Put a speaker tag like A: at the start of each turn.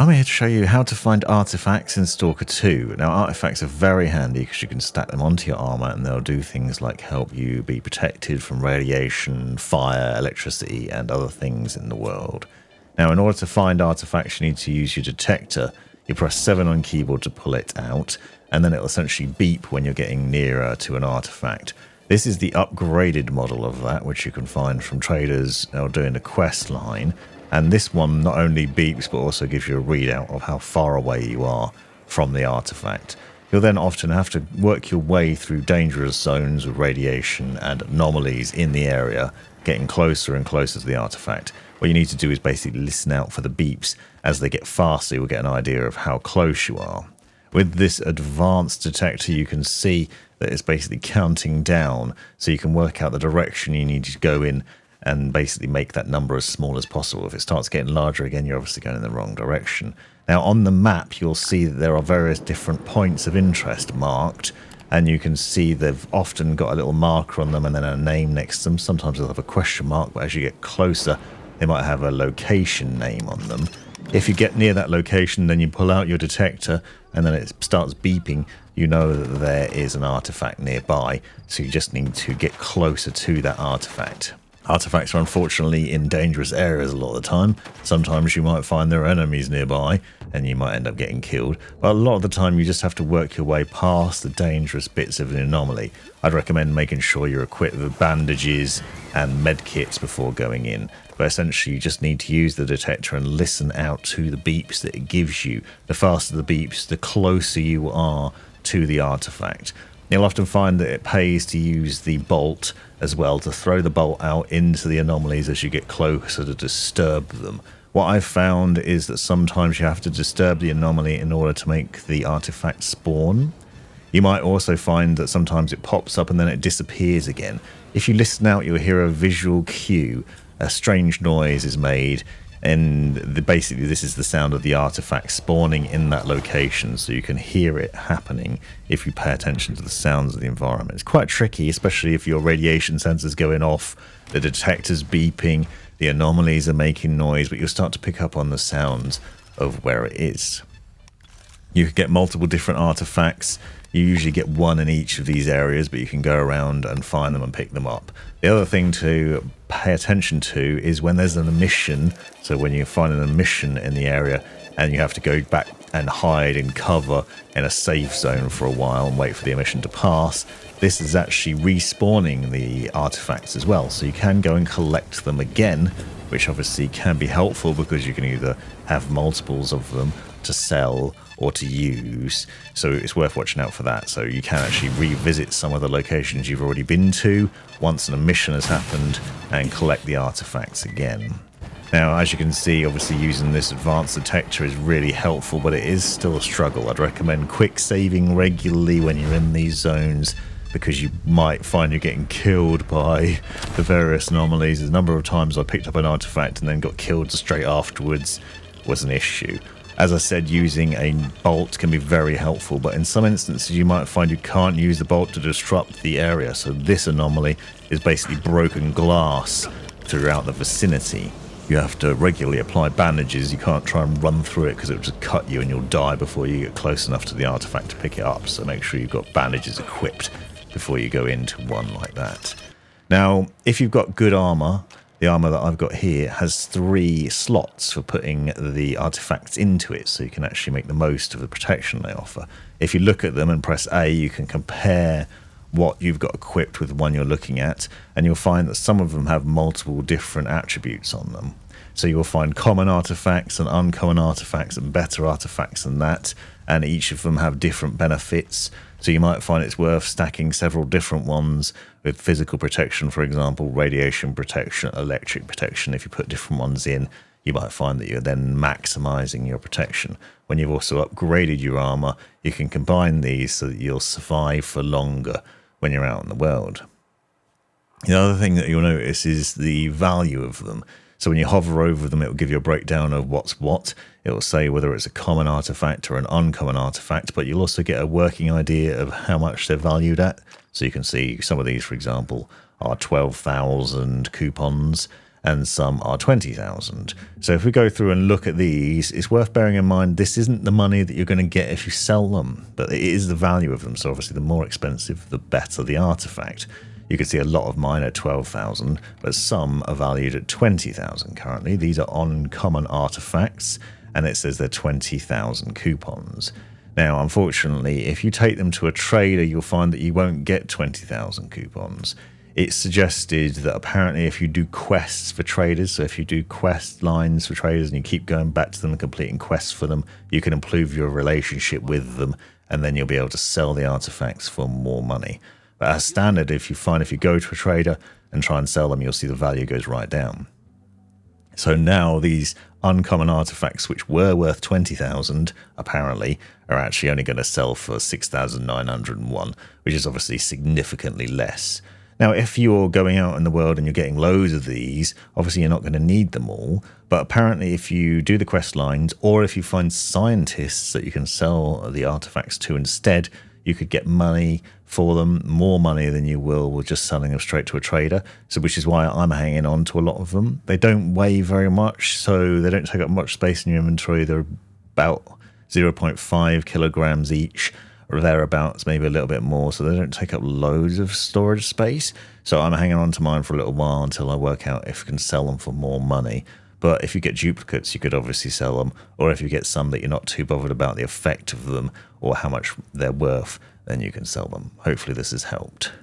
A: I'm here to show you how to find artifacts in Stalker 2. Now, artifacts are very handy because you can stack them onto your armor and they'll do things like help you be protected from radiation, fire, electricity, and other things in the world. Now, in order to find artifacts, you need to use your detector. You press 7 on keyboard to pull it out, and then it'll essentially beep when you're getting nearer to an artifact. This is the upgraded model of that, which you can find from traders or doing the quest line. And this one not only beeps, but also gives you a readout of how far away you are from the artifact. You'll then often have to work your way through dangerous zones with radiation and anomalies in the area, getting closer and closer to the artifact. What you need to do is basically listen out for the beeps. As they get faster, you'll get an idea of how close you are. With this advanced detector, you can see that it's basically counting down, so you can work out the direction you need to go in and basically make that number as small as possible. If it starts getting larger again, you're obviously going in the wrong direction. Now, on the map, you'll see that there are various different points of interest marked, and you can see they've often got a little marker on them and then a name next to them. Sometimes they'll have a question mark, but as you get closer, they might have a location name on them. If you get near that location, then you pull out your detector and then it starts beeping. You know that there is an artifact nearby, so you just need to get closer to that artifact. Artifacts are unfortunately in dangerous areas a lot of the time. Sometimes you might find there are enemies nearby and you might end up getting killed, but a lot of the time you just have to work your way past the dangerous bits of an anomaly. I'd recommend making sure you're equipped with bandages and med kits before going in, but essentially you just need to use the detector and listen out to the beeps that it gives you. The faster the beeps, the closer you are to the artifact. You'll often find that it pays to use the bolt as well, to throw the bolt out into the anomalies as you get closer to disturb them. What I've found is that sometimes you have to disturb the anomaly in order to make the artifact spawn. You might also find that sometimes it pops up and then it disappears again. If you listen out, you'll hear a visual cue. A strange noise is made, and basically this is the sound of the artifact spawning in that location, so you can hear it happening if you pay attention to the sounds of the environment. It's quite tricky, especially if your radiation sensors going off, the detector's beeping, the anomalies are making noise, but you'll start to pick up on the sounds of where it is. You can get multiple different artifacts. You usually get one in each of these areas, but you can go around and find them and pick them up. The other thing to pay attention to is when there's an emission. So when you find an emission in the area and you have to go back and hide in cover in a safe zone for a while and wait for the emission to pass, this is actually respawning the artifacts as well. So you can go and collect them again, which obviously can be helpful because you can either have multiples of them to sell or to use, so it's worth watching out for that. So you can actually revisit some of the locations you've already been to once an emission has happened and collect the artifacts again. Now, as you can see, obviously using this advanced detector is really helpful, but it is still a struggle. I'd recommend quick saving regularly when you're in these zones, because you might find you're getting killed by the various anomalies. A number of times I picked up an artifact and then got killed straight afterwards was an issue. As I said, using a bolt can be very helpful, but in some instances you might find you can't use the bolt to disrupt the area. So this anomaly is basically broken glass throughout the vicinity. You have to regularly apply bandages. You can't try and run through it because it will just cut you and you'll die before you get close enough to the artifact to pick it up. So make sure you've got bandages equipped before you go into one like that. Now, if you've got good armor, the armor that I've got here has 3 slots for putting the artifacts into it, so you can actually make the most of the protection they offer. If you look at them and press A, you can compare what you've got equipped with the one you're looking at, and you'll find that some of them have multiple different attributes on them. So you'll find common artifacts and uncommon artifacts and better artifacts than that, and each of them have different benefits. So you might find it's worth stacking several different ones with physical protection, for example, radiation protection, electric protection. If you put different ones in, you might find that you're then maximizing your protection. When you've also upgraded your armor, you can combine these so that you'll survive for longer when you're out in the world. The other thing that you'll notice is the value of them. So when you hover over them, it will give you a breakdown of what's what. It will say whether it's a common artifact or an uncommon artifact, but you'll also get a working idea of how much they're valued at. So you can see some of these, for example, are 12,000 coupons, and some are 20,000. So if we go through and look at these, it's worth bearing in mind this isn't the money that you're going to get if you sell them, but it is the value of them. So obviously the more expensive, the better the artifact. You can see a lot of mine at 12,000, but some are valued at 20,000 currently. These are uncommon artifacts, and it says they're 20,000 coupons. Now, unfortunately, if you take them to a trader, you'll find that you won't get 20,000 coupons. It's suggested that apparently if you do quests for traders, so if you do quest lines for traders and you keep going back to them and completing quests for them, you can improve your relationship with them, and then you'll be able to sell the artifacts for more money. But as standard, if you go to a trader and try and sell them, you'll see the value goes right down. So now these uncommon artifacts, which were worth 20,000, apparently, are actually only going to sell for 6,901, which is obviously significantly less. Now, if you're going out in the world and you're getting loads of these, obviously you're not going to need them all. But apparently if you do the quest lines, or if you find scientists that you can sell the artifacts to instead, you could get money for them, more money than you will with just selling them straight to a trader. So which is why I'm hanging on to a lot of them. They don't weigh very much, so they don't take up much space in your inventory. They're about 0.5 kilograms each, or thereabouts, maybe a little bit more, so they don't take up loads of storage space. So I'm hanging on to mine for a little while until I work out if I can sell them for more money. But if you get duplicates, you could obviously sell them, or if you get some that you're not too bothered about the effect of them or how much they're worth, then you can sell them. Hopefully this has helped.